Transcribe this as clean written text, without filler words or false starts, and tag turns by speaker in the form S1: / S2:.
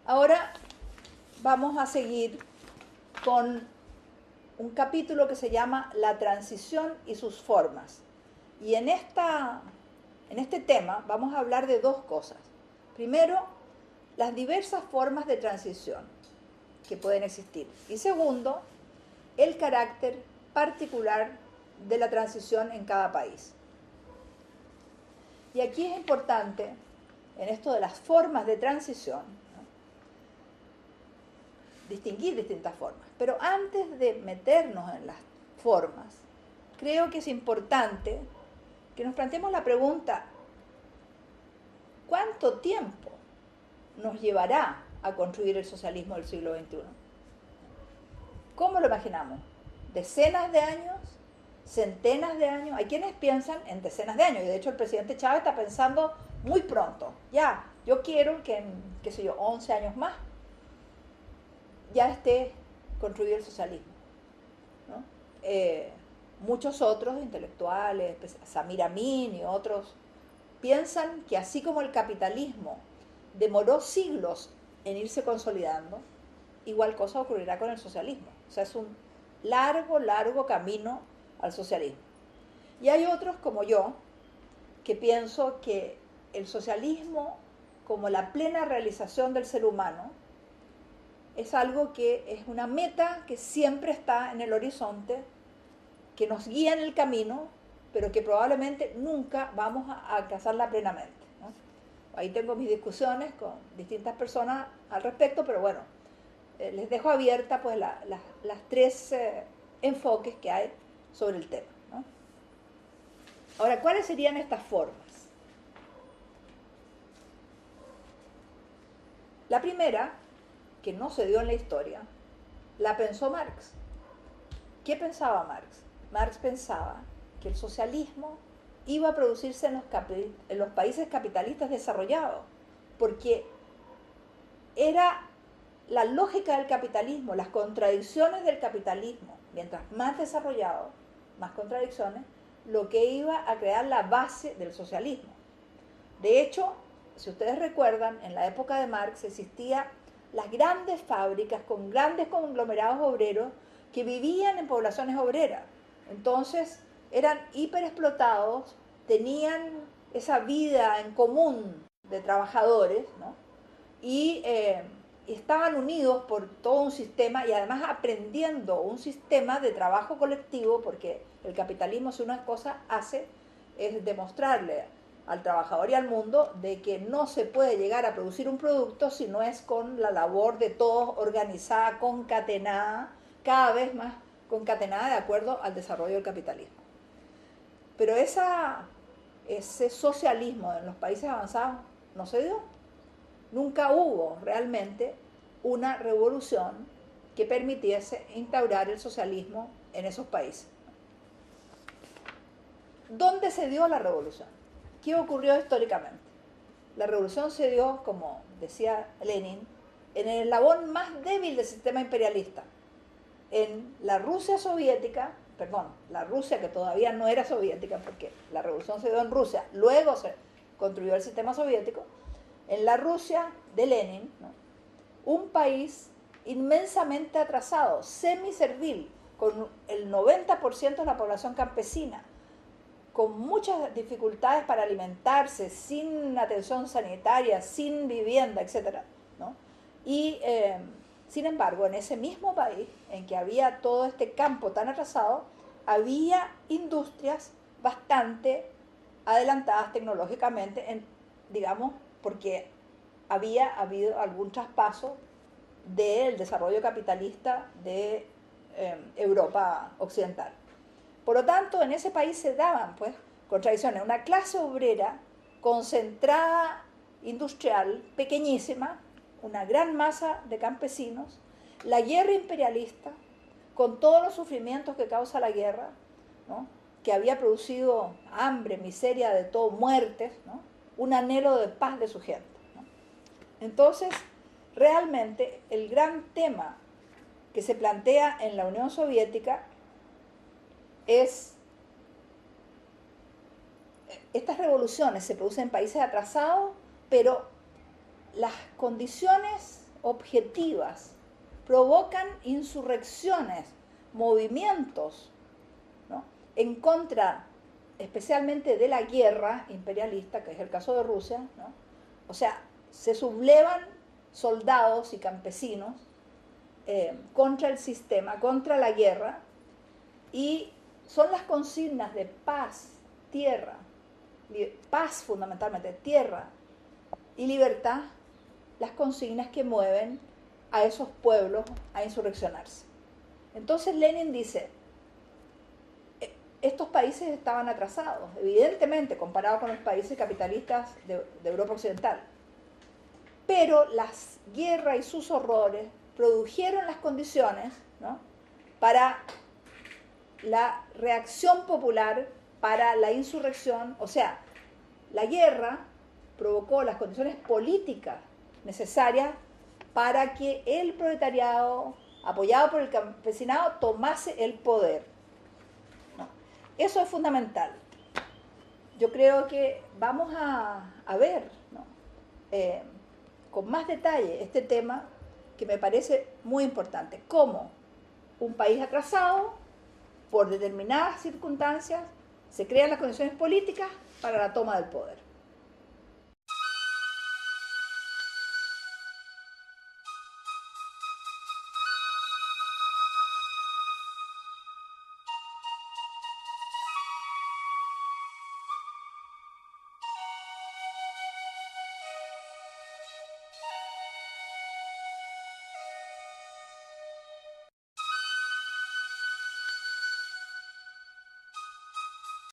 S1: Ahora vamos a seguir con un capítulo que se llama La transición y sus formas. Y en este tema vamos a hablar de dos cosas. Primero, las diversas formas de transición que pueden existir. Y segundo, el carácter particular de la transición en cada país. Y aquí es importante, en esto de las formas de transición, ¿no?, distinguir distintas formas. Pero antes de meternos en las formas, creo que es importante que nos planteemos la pregunta: ¿cuánto tiempo nos llevará a construir el socialismo del siglo XXI? ¿Cómo lo imaginamos? ¿Decenas de años? ¿Centenas de años? Hay quienes piensan en decenas de años, y de hecho el presidente Chávez está pensando muy pronto. Ya, yo quiero que en, 11 años más ya esté construido el socialismo, ¿no? Muchos otros intelectuales, Samir Amin y otros, piensan que así como el capitalismo demoró siglos en irse consolidando, igual cosa ocurrirá con el socialismo. O sea, es un largo camino al socialismo. Y hay otros como yo, que pienso que el socialismo, como la plena realización del ser humano, es algo que es una meta que siempre está en el horizonte, que nos guía en el camino, pero que probablemente nunca vamos a alcanzarla plenamente, ¿no? Ahí tengo mis discusiones con distintas personas al respecto, pero bueno, les dejo abierta pues las tres enfoques que hay sobre el tema, ¿no? Ahora, ¿cuáles serían estas formas? La primera, que no se dio en la historia, la pensó Marx. ¿Qué pensaba Marx? Marx pensaba que el socialismo iba a producirse en los países capitalistas desarrollados, porque era la lógica del capitalismo, las contradicciones del capitalismo, mientras más desarrollado, más contradicciones, lo que iba a crear la base del socialismo. De hecho, si ustedes recuerdan, en la época de Marx existían las grandes fábricas con grandes conglomerados obreros que vivían en poblaciones obreras. Entonces eran hiperexplotados, tenían esa vida en común de trabajadores, ¿no? Y estaban unidos por todo un sistema, y además aprendiendo un sistema de trabajo colectivo, porque el capitalismo, si una cosa hace, es demostrarle al trabajador y al mundo de que no se puede llegar a producir un producto si no es con la labor de todos, organizada, concatenada, cada vez más concatenada de acuerdo al desarrollo del capitalismo. Pero ese socialismo en los países avanzados no se dio. Nunca hubo realmente una revolución que permitiese instaurar el socialismo en esos países. ¿Dónde se dio la revolución? ¿Qué ocurrió históricamente? La revolución se dio, como decía Lenin, en el eslabón más débil del sistema imperialista, en la Rusia soviética, la Rusia que todavía no era soviética, porque la revolución se dio en Rusia, luego se construyó el sistema soviético, en la Rusia de Lenin, ¿no?, un país inmensamente atrasado, semiservil, con el 90% de la población campesina, con muchas dificultades para alimentarse, sin atención sanitaria, sin vivienda, etc., ¿no? Y sin embargo, en ese mismo país, en que había todo este campo tan atrasado, había industrias bastante adelantadas tecnológicamente, digamos, porque había habido algún traspaso del desarrollo capitalista de Europa occidental. Por lo tanto, en ese país se daban pues contradicciones, una clase obrera concentrada, industrial, pequeñísima, una gran masa de campesinos, la guerra imperialista, con todos los sufrimientos que causa la guerra, ¿no?, que había producido hambre, miseria de todo, muertes, ¿no?, un anhelo de paz de su gente, ¿no? Entonces, realmente el gran tema que se plantea en la Unión Soviética es: estas revoluciones se producen en países atrasados, pero las condiciones objetivas provocan insurrecciones, movimientos, ¿no?, en contra especialmente de la guerra imperialista, que es el caso de Rusia, ¿no? O sea, se sublevan soldados y campesinos contra el sistema, contra la guerra, y son las consignas de paz, tierra, paz fundamentalmente, tierra y libertad, las consignas que mueven a esos pueblos a insurreccionarse. Entonces Lenin dice, estos países estaban atrasados, evidentemente, comparado con los países capitalistas de Europa Occidental. Pero la guerra y sus horrores produjeron las condiciones, ¿no?, para la reacción popular, para la insurrección. O sea, la guerra provocó las condiciones políticas necesarias para que el proletariado, apoyado por el campesinado, tomase el poder. Eso es fundamental. Yo creo que vamos a ver, ¿no?, con más detalle este tema, que me parece muy importante. Cómo un país atrasado, por determinadas circunstancias, se crean las condiciones políticas para la toma del poder.